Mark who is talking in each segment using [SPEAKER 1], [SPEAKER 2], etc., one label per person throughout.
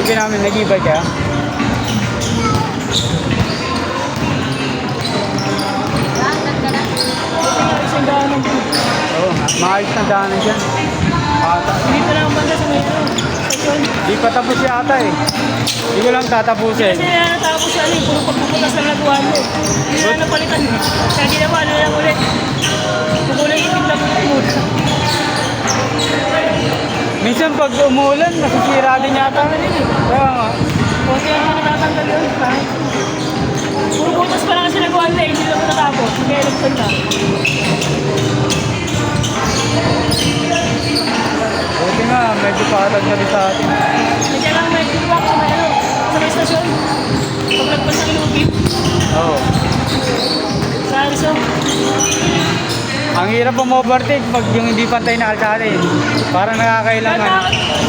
[SPEAKER 1] Hindi namin nag-e-bike kaya.
[SPEAKER 2] Isang daanan po.
[SPEAKER 1] Oo, maayos na daanan dyan.
[SPEAKER 2] Dito lang ang banda sa metro. Station.
[SPEAKER 1] Di pa tapos yata eh. Hindi ko lang tatapusin.
[SPEAKER 2] Kasi natapos siya puro pagpuputas ng nagawa mo. Hindi na napalitan. Kaya ginawa, ano lang ulit. Kukulay itim lang ulit.
[SPEAKER 1] Minsan pag umulan, nasisira din yata. Kaya nga.
[SPEAKER 2] Kunti ang natatanggal yun. Puro butas pa lang kasi nagawa na hindi lang natapos. Kaya election na.
[SPEAKER 1] Buti nga, medyo patag na rin sa atin.
[SPEAKER 2] Hindi lang may kinuwak sa may sa may stasyon. Paglagpas ng ilubin.
[SPEAKER 1] Oo.
[SPEAKER 2] Sa Arizona.
[SPEAKER 1] Ang hirap mag-overtake pag yung hindi pantay na kalsada eh. Parang nakakailangan.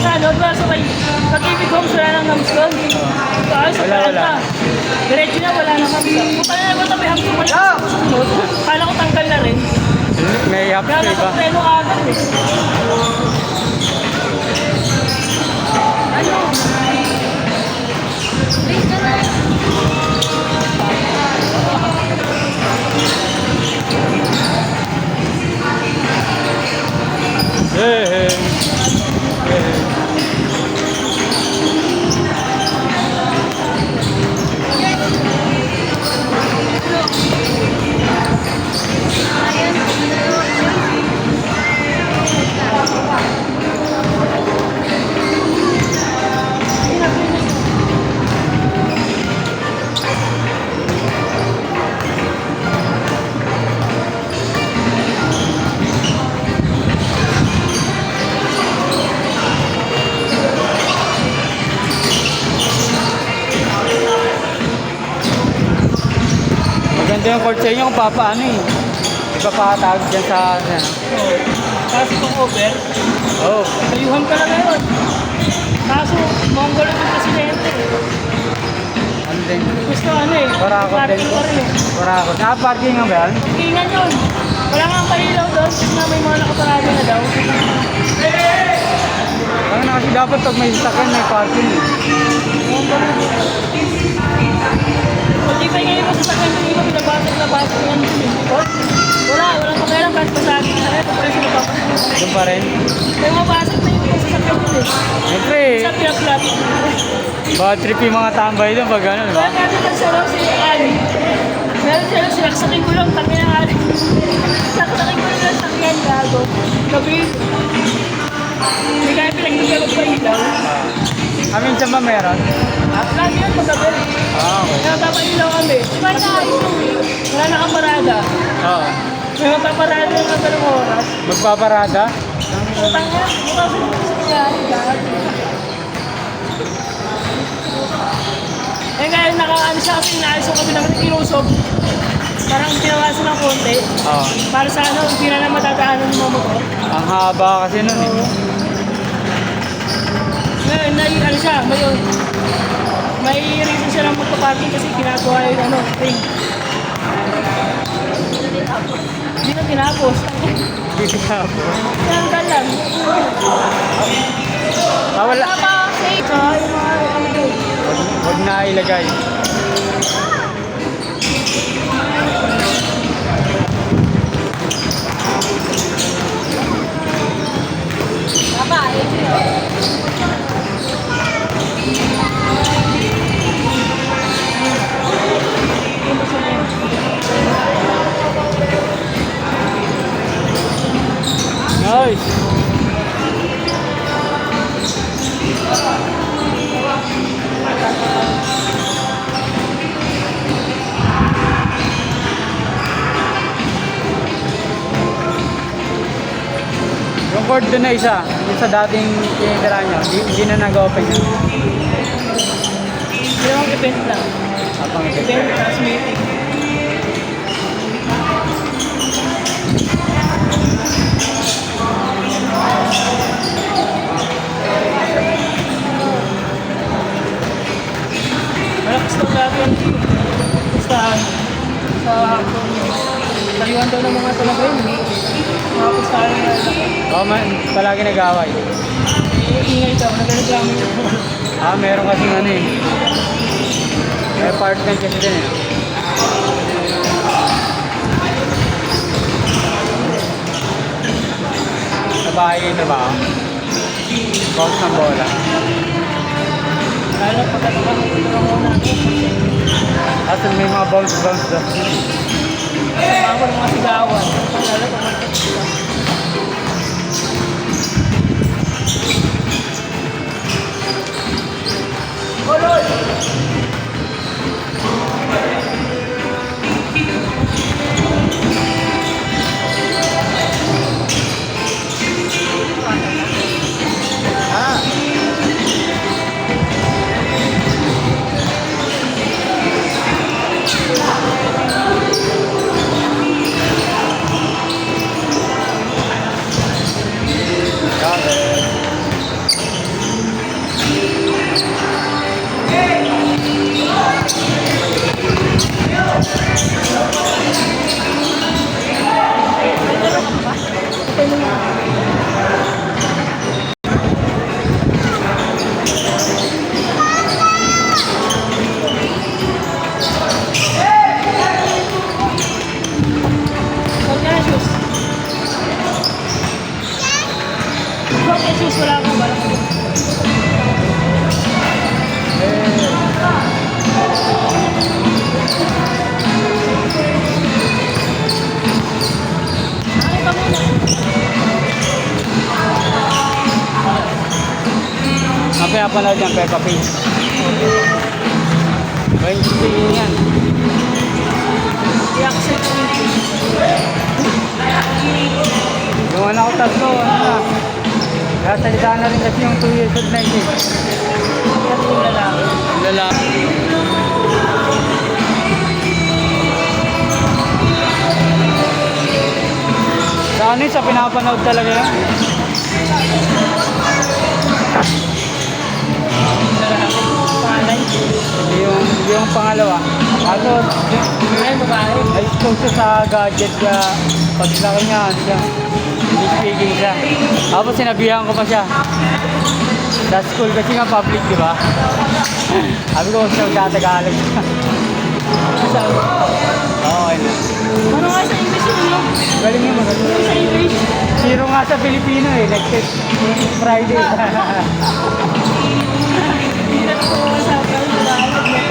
[SPEAKER 2] Sa ano, sa may pag-ibig homes, wala nang hams doon.
[SPEAKER 1] Wala.
[SPEAKER 2] Diretso na, wala nang hams doon. Kung pala naman tabi hams doon, kala ko tanggal na rin.
[SPEAKER 1] May hapos
[SPEAKER 2] Kaya
[SPEAKER 1] pa iba.
[SPEAKER 2] nakapreno agad eh. Ano? Please ka na.
[SPEAKER 1] Hey, hey. Hey. Maganda yung court sa inyo kung papaano eh. Ipapatag dyan sa ano.
[SPEAKER 2] Kaso kung over,
[SPEAKER 1] Oo.
[SPEAKER 2] kayuhan ka na ngayon. Kaso, Mongol yung presidente.
[SPEAKER 1] Ano din?
[SPEAKER 2] Gusto ano eh,
[SPEAKER 1] Parakot din
[SPEAKER 2] parking
[SPEAKER 1] ko.
[SPEAKER 2] pa rin eh.
[SPEAKER 1] Parakot. Parking nga ba yan?
[SPEAKER 2] Tingnan yun. Wala nga ang pailaw doon, kasi nga may mga nakaparado na daw.
[SPEAKER 1] Ano na kasi dapat pag may sasakyan may parking eh.
[SPEAKER 2] Mongol yun. Pag pa ngayon mo sasakyan yung iba, pinabasag na basag yan dun eh. Walang pakialam kahit masabi na rin, pa rin sila papasag.
[SPEAKER 1] Doon pa rin.
[SPEAKER 2] May mabasag na yung sasakyan dun eh.
[SPEAKER 1] Siyempre
[SPEAKER 2] Sa pinaplat.
[SPEAKER 1] bad trip yung mga tambay doon pag ano, di ba?
[SPEAKER 2] Kaya natin lang siya raw si Ali. Meron siya lang sinaksakin ko lang, tangin ang Ali. Sinaksakin ko lang sakyan, gago. Gabi. Hindi kaya pinagbigalag pa ilaw.
[SPEAKER 1] Amin siya ba meron?
[SPEAKER 2] At lagi yun paggabi.
[SPEAKER 1] Okay.
[SPEAKER 2] Kaya papailaw kami. Wala nakaparada.
[SPEAKER 1] Oo.
[SPEAKER 2] May mapaparada ng katalong oras.
[SPEAKER 1] Magpaparada?
[SPEAKER 2] Utang niya, utang sa kanya, gago. Eh ngayon nakaano siya kasi inaalis ko kami naman inusob. Parang pinawasan ng konti.
[SPEAKER 1] Oo.
[SPEAKER 2] Para sa ano, hindi na lang matatahanan ng mga motor.
[SPEAKER 1] Ang haba kasi nun eh.
[SPEAKER 2] Ngayon, ano siya, may reason siya lang magpa-parking kasi ginagawa yung ano, thing. Hindi na tinapos.
[SPEAKER 1] Hindi ka po.
[SPEAKER 2] Tinanggal lang.
[SPEAKER 1] Wala.
[SPEAKER 2] Tama, safe. Tsaka yung mga ano doon.
[SPEAKER 1] Huwag na ilagay.
[SPEAKER 2] Tama,
[SPEAKER 1] Nice. Yung cord doon na isa, yung sa dating tinitira nyo, hindi na nag-open yun.
[SPEAKER 2] Hindi naman event lang.
[SPEAKER 1] Apang ito.
[SPEAKER 2] Event, tapos meeting. Malakas daw lagi ang team. Sa kaliwan daw ng mga talaga yun. Mga pustahan na
[SPEAKER 1] Oo, palagi nag-away.
[SPEAKER 2] ingay daw, nagreklamo yun.
[SPEAKER 1] Meron kasing ano eh. May apartment kasi din eh. Sa bahay kayo trabaho. Bounce ng bola.
[SPEAKER 2] Lalo pagkatapos ko muna ako.
[SPEAKER 1] At may mga bounce doon.
[SPEAKER 2] Kasama ko ng mga sigawan. Lalo pagkatapos ko. Oloy! Shoes. Shoes wala akong bala. Ay, ba muna?
[SPEAKER 1] Ang pinapanood niyan, Peppa Pig. Wednesday yan.
[SPEAKER 2] I-accept ko yung
[SPEAKER 1] Yung anak ko tatlo, ano na. Nasalita na rin kasi yung 2 years old na ito.
[SPEAKER 2] yung lalaki.
[SPEAKER 1] Lalaki. Sa ano yun, sa pinapanood talaga yan.
[SPEAKER 2] Lalaki. Pangalan.
[SPEAKER 1] Yung pangalawa. Ano,
[SPEAKER 2] Ay, babae.
[SPEAKER 1] expose siya sa gadget ka. Paglaki niya, ano siya. Hindi speaking siya. Tapos sinabihan ko pa siya. Sa school kasi nga public, di ba? Sabi ko, siya magtatagalog siya. Okay na.
[SPEAKER 2] Ano nga sa English yun, no?
[SPEAKER 1] Galing niya magaling.
[SPEAKER 2] Sa English.
[SPEAKER 1] Zero nga sa Filipino eh. Next Friday.
[SPEAKER 2] Hindi na ko sa paglalagay.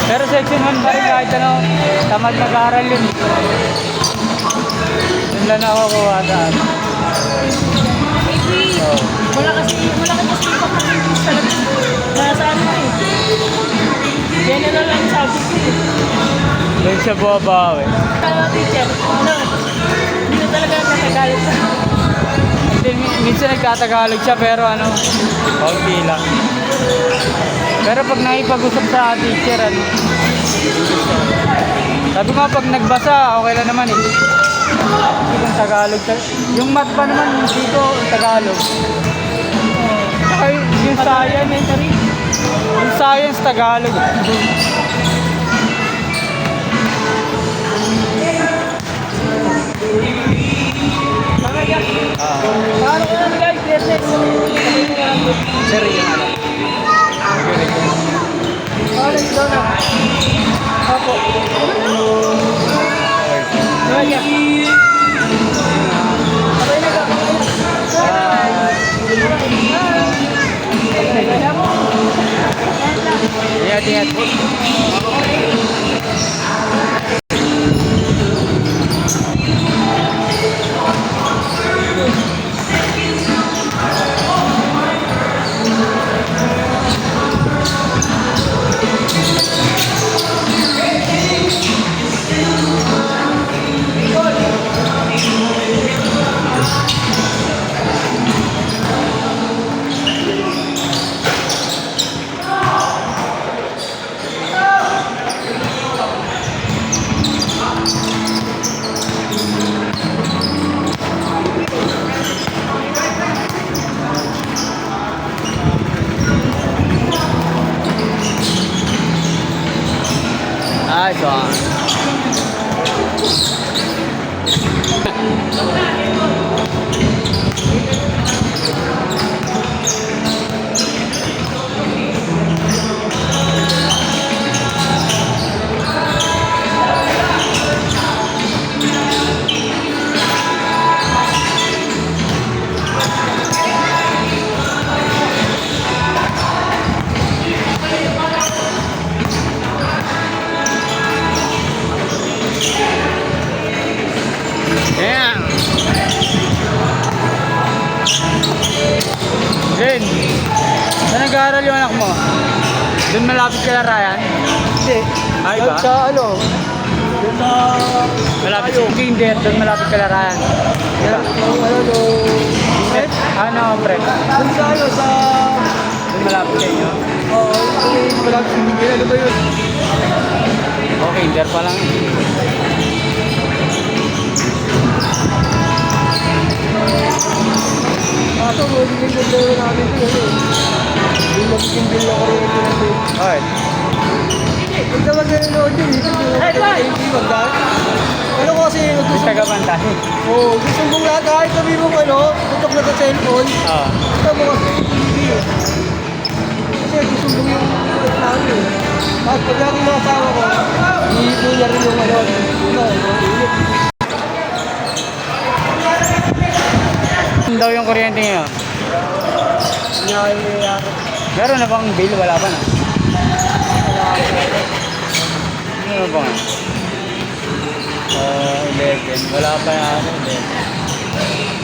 [SPEAKER 1] Pero section 1 pa rin kahit ano, tamad mag-aaral yun. Yun lang nakukuha daan.
[SPEAKER 2] Maybe, wala kasi yung pag-English talaga. Nasa ano eh. General lang sabi ko eh.
[SPEAKER 1] Doon siya buwabawi.
[SPEAKER 2] Kaya teacher, ano, hindi na talaga nakagalit sa
[SPEAKER 1] Minsan nagtatagalog siya pero ano, konti lang. Pero pag naipag-usap sa teacher, ano, sabi ko nga pag nagbasa, okay lang naman eh. Kasi kung Tagalog, yung math pa naman dito, Tagalog. Saka yung science, yung science, Tagalog.
[SPEAKER 2] Paano ko na guys, business?
[SPEAKER 1] Sir, yung ano.
[SPEAKER 2] Let's go na. Opo. Kaya. Okay na ka.
[SPEAKER 1] Ingat. Nice one. rin. Saan nag-aaral yung anak mo? Doon malapit ka na Ryan?
[SPEAKER 3] Hindi.
[SPEAKER 1] Ay, ba?
[SPEAKER 3] Sa ano? Doon sa...
[SPEAKER 1] Malapit sa Kinder, doon malapit ka na Ryan.
[SPEAKER 3] Yan, ano,
[SPEAKER 1] Kinder? Ano, pre?
[SPEAKER 3] doon sa ano, sa...
[SPEAKER 1] Doon malapit sa inyo?
[SPEAKER 3] Oo, malapit sa Miguel, ano ba yun?
[SPEAKER 1] Oh, Kinder pa lang.
[SPEAKER 3] Kaso, magiging ganda namin ito yun. Hindi magiging bill na kuryente natin.
[SPEAKER 1] Alright.
[SPEAKER 3] Huwag naman nanonood yun, dito yung hindi magdaan. Ano kasi,
[SPEAKER 1] Gusto taga-bantay.
[SPEAKER 3] Oo, gusto mong lahat, kahit sabi mong ano, tutok na sa cellphone,
[SPEAKER 1] Oo.
[SPEAKER 3] gusto mo kasi TV eh. Kasi gusto mo yung namin eh. Tapos pag lagi ng asawa ko, iipo niya rin yung ano, init.
[SPEAKER 1] Ano daw yung kuryente ngayon?
[SPEAKER 3] Nangyayari.
[SPEAKER 1] Meron na bang bill? Wala pa na. Ano na bang? 11. Wala pa na ano. 11.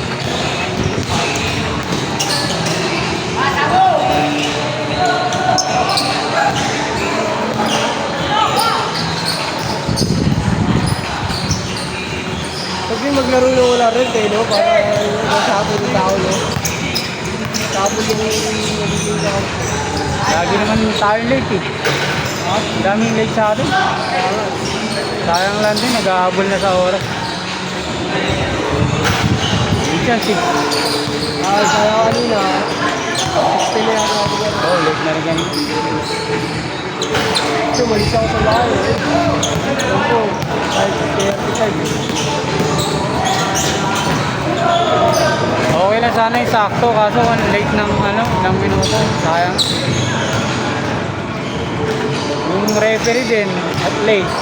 [SPEAKER 3] Sabi maglaro na wala rin eh, no? Para masako yung tao, no? Tapos yung nagiging ako.
[SPEAKER 1] Lagi naman tayo late eh. Ang daming late sa atin. Sayang lang din, nag-aabol na sa oras. Minsan 6.
[SPEAKER 3] Kaya kanina, stile ako ako yan.
[SPEAKER 1] Oh, late na rin ganun.
[SPEAKER 3] Kasi malis ako sa bahay eh. Ako, kahit 35.
[SPEAKER 1] Okay na sana yung sakto, kaso late ng ano, ng minuto. Sayang. Yung referee din, at late.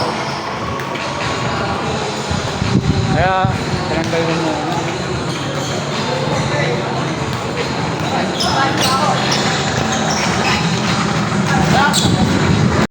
[SPEAKER 1] Kaya, tinanggal ko muna.